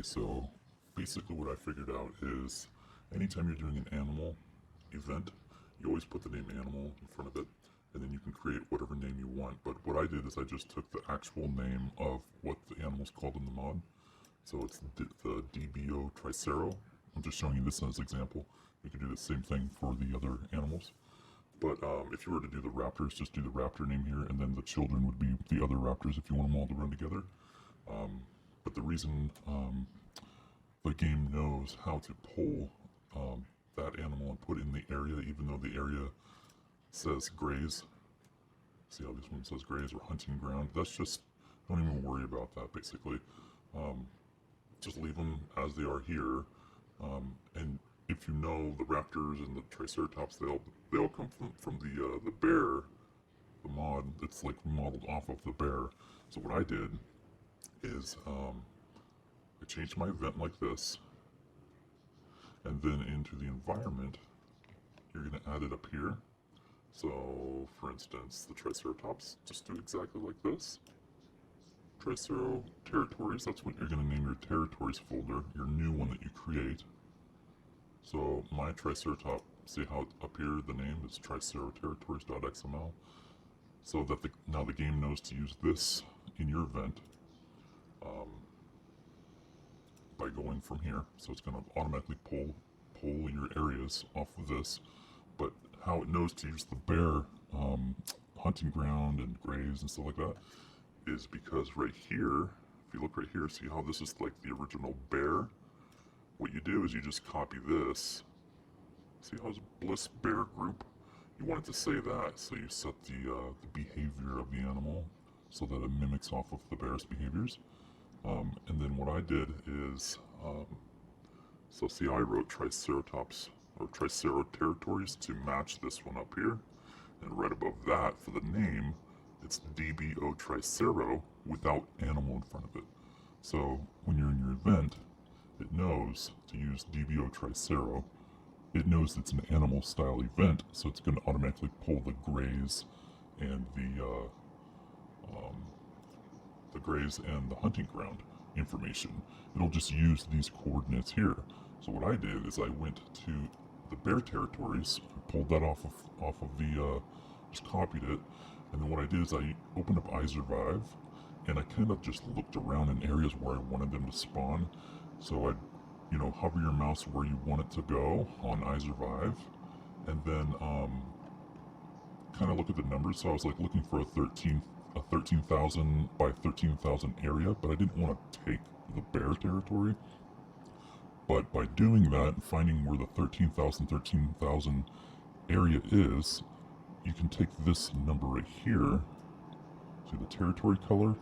So basically what I figured out is anytime you're doing an animal event, you always put the name animal in front of it, and then you can create whatever name you want. But what I did is I just took the actual name of what the animal's called in the mod. So it's the DBO tricero. I'm just showing you this as an example. You can do the same thing for the other animals. But if you were to do the raptors, just do the raptor name here, and then the children would be the other raptors if you want them all to run together. But the reason the game knows how to pull that animal and put it in the area, even though the area says graze. See how this one says graze or hunting ground? That's just, don't even worry about that basically. Just leave them as they are here. And if you know the raptors and the triceratops, they all come from the bear, the mod that's like modeled off of the bear. So what I did is I changed my event like this, and then into the environment, you're going to add it up here. So for instance, the triceratops, just do exactly like this. Tricero territories, that's what you're going to name your territories folder, your new one that you create. So my triceratops, see how up here the name is tricero territories.xml, so that now the game knows to use this in your event by going from here. So it's going to automatically pull your areas off of this. But how it knows to use the bear hunting ground and graze and stuff like that is because right here, if you look right here, see how this is like the original bear? What you do is you just copy this. See how it's Bliss Bear Group? You want it to say that, so you set the behavior of the animal so that it mimics off of the bear's behaviors. And then what I did is, so see how I wrote Triceratops or Tricero territories to match this one up here, and right above that for the name, it's DBO Tricero without animal in front of it. So when you're in your event, it knows to use DBO Tricero. It knows it's an animal style event, so it's going to automatically pull the graze and the hunting ground information. It'll just use these coordinates here. So what I did is I went to the bear territories, pulled that off of the, just copied it, and then what I did is I opened up iSurvive, and I kind of just looked around in areas where I wanted them to spawn. So I'd, hover your mouse where you want it to go on iSurvive, and then kind of look at the numbers. So I was like looking for a 13,000 by 13,000 area, but I didn't want to take the bear territory. But by doing that and finding where the 13,000 area is, you can take this number right here, see the territory color,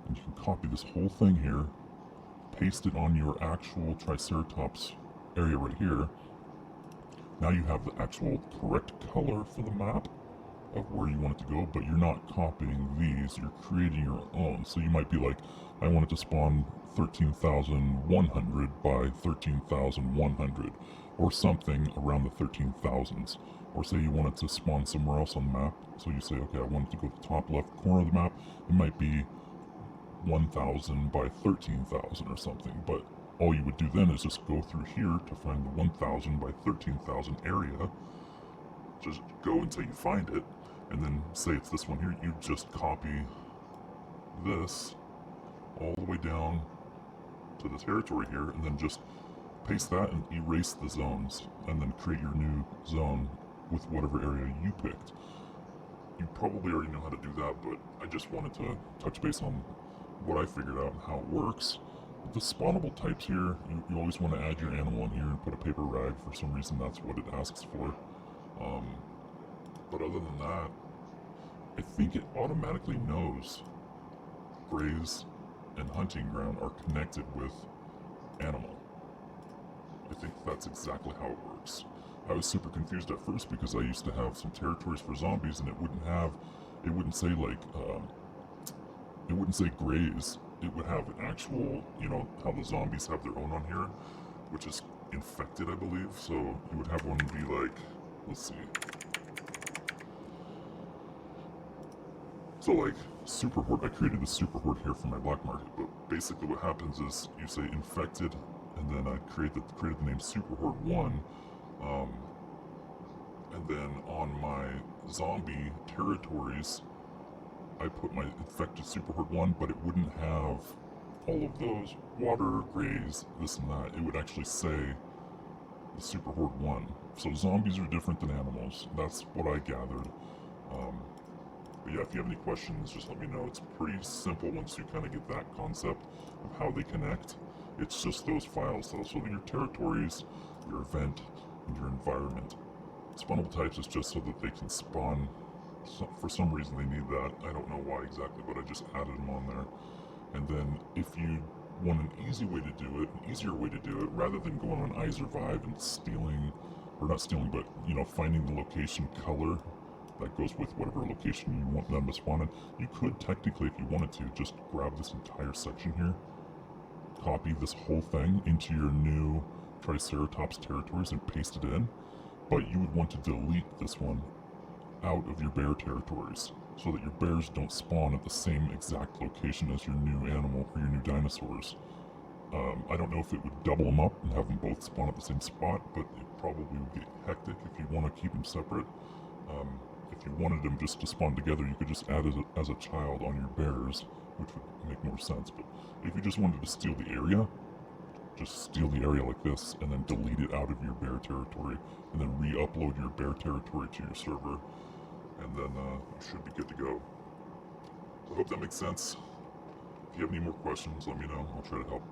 and you can copy this whole thing here, paste it on your actual Triceratops area right here. Now you have the actual correct color for the map of where you want it to go, but you're not copying these, you're creating your own. So you might be like, I want it to spawn 13,100 by 13,100, or something around the 13,000s. Or say you want it to spawn somewhere else on the map, so you say, okay, I want it to go to the top left corner of the map. It might be 1,000 by 13,000 or something, but all you would do then is just go through here to find the 1,000 by 13,000 area. Just go until you find it, and then say it's this one here. You just copy this all the way down to the territory here, and then just paste that and erase the zones, and then create your new zone with whatever area you picked. You probably already know how to do that, but I just wanted to touch base on what I figured out and how it works. The spawnable types here, you always want to add your animal in here and put a paper rag. For some reason, that's what it asks for. But other than that, I think it automatically knows graze and hunting ground are connected with animal. I think that's exactly how it works. I was super confused at first because I used to have some territories for zombies, and it wouldn't say like, it wouldn't say graze. It would have an actual, how the zombies have their own on here, which is infected, I believe. So you would have one be like, let's see. So like super horde, I created the super horde here for my black market, but basically what happens is you say infected, and then I created the name super horde 1, and then on my zombie territories, I put my infected super horde 1, but it wouldn't have all of those water, grays, this and that. It would actually say the super horde 1. So zombies are different than animals. That's what I gathered. But yeah, if you have any questions, just let me know. It's pretty simple once you kind of get that concept of how they connect. It's just those files. So your territories, your event, and your environment. Spawnable types is just so that they can spawn. So for some reason they need that. I don't know why exactly, but I just added them on there. And then if you want an easy way to do it, an easier way to do it, rather than going on iSurvive and stealing, or not stealing, but finding the location color that goes with whatever location you want them to spawn in, you could technically, if you wanted to, just grab this entire section here, copy this whole thing into your new Triceratops territories and paste it in, but you would want to delete this one out of your bear territories so that your bears don't spawn at the same exact location as your new animal or your new dinosaurs. I don't know if it would double them up and have them both spawn at the same spot, but it probably would get hectic if you want to keep them separate. If you wanted them just to spawn together, you could just add it as a child on your bears, which would make more sense. But if you just wanted to steal the area, just steal the area like this and then delete it out of your bear territory and then re-upload your bear territory to your server, and then you should be good to go. So I hope that makes sense. If you have any more questions, let me know. I'll try to help.